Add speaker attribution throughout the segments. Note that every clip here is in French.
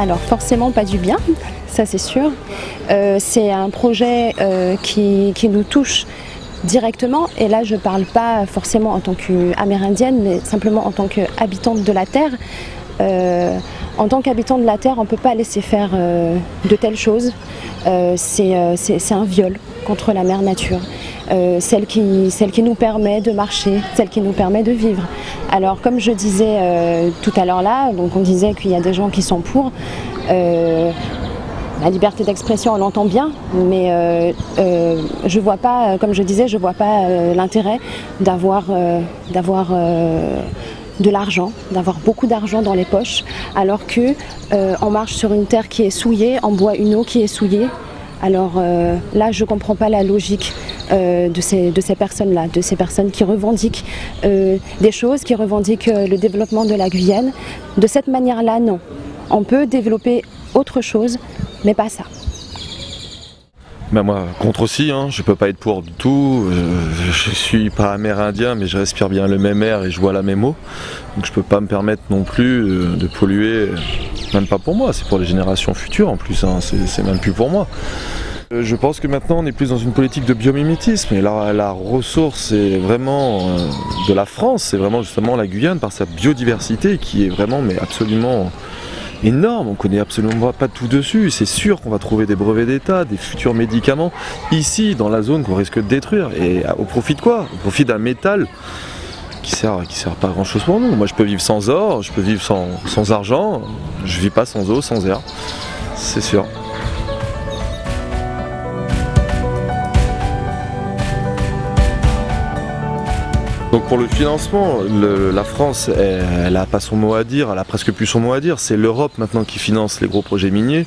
Speaker 1: Alors forcément pas du bien, ça c'est sûr. C'est un projet qui nous touche directement, et là je ne parle pas forcément en tant qu'amérindienne, mais simplement en tant qu'habitante de la Terre. En tant qu'habitant de la Terre, on ne peut pas laisser faire de telles choses. C'est un viol contre la mère nature, celle qui nous permet de marcher, celle qui nous permet de vivre. Alors comme je disais tout à l'heure là, donc on disait qu'il y a des gens qui sont pour. La liberté d'expression, on l'entend bien, mais je vois pas, comme je disais, je vois pas l'intérêt d'avoir de l'argent, d'avoir beaucoup d'argent dans les poches, alors que on marche sur une terre qui est souillée, on boit une eau qui est souillée. Alors là, je ne comprends pas la logique de ces personnes-là, de ces personnes qui revendiquent des choses, qui revendiquent le développement de la Guyane. De cette manière-là, non. On peut développer autre chose, mais pas ça.
Speaker 2: Ben moi, contre aussi, hein, je peux pas être pour du tout. Je suis pas amérindien, mais je respire bien le même air et je vois la même eau. Donc je peux pas me permettre non plus de polluer, même pas pour moi, c'est pour les générations futures en plus, hein, c'est même plus pour moi. Je pense que maintenant on est plus dans une politique de biomimétisme, et la ressource est vraiment de la France, c'est vraiment justement la Guyane par sa biodiversité qui est vraiment mais absolument énorme. On connaît absolument pas tout dessus. C'est sûr qu'on va trouver des brevets d'État, des futurs médicaments ici dans la zone qu'on risque de détruire. Et au profit de quoi? Au profit d'un métal qui sert pas à grand chose pour nous. Moi je peux vivre sans or, je peux vivre sans argent, je vis pas sans eau, sans air. C'est sûr. Donc pour le financement, la France, elle n'a pas son mot à dire, elle a presque plus son mot à dire. C'est l'Europe maintenant qui finance les gros projets miniers.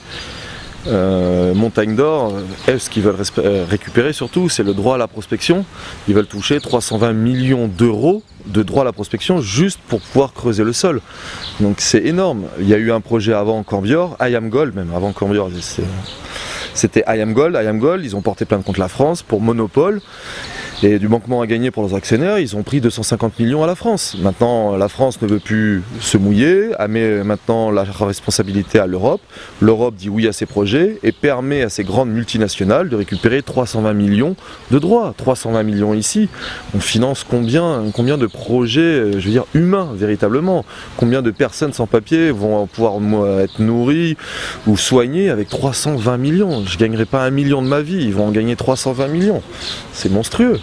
Speaker 2: Montagne d'Or, ce qu'ils veulent récupérer surtout, c'est le droit à la prospection. Ils veulent toucher 320 millions d'euros de droit à la prospection juste pour pouvoir creuser le sol. Donc c'est énorme. Il y a eu un projet avant Cambior, IAMGOLD, même avant Cambior, c'était IAMGOLD, ils ont porté plainte contre la France pour monopole. Et du manquement à gagner pour leurs actionnaires, ils ont pris 250 millions à la France. Maintenant, la France ne veut plus se mouiller, met maintenant la responsabilité à l'Europe. L'Europe dit oui à ces projets et permet à ces grandes multinationales de récupérer 320 millions de droits. 320 millions ici, on finance combien de projets, je veux dire, humains, véritablement. Combien de personnes sans papier vont pouvoir être nourries ou soignées avec 320 millions. Je ne gagnerai pas 1 million de ma vie, ils vont en gagner 320 millions. C'est monstrueux.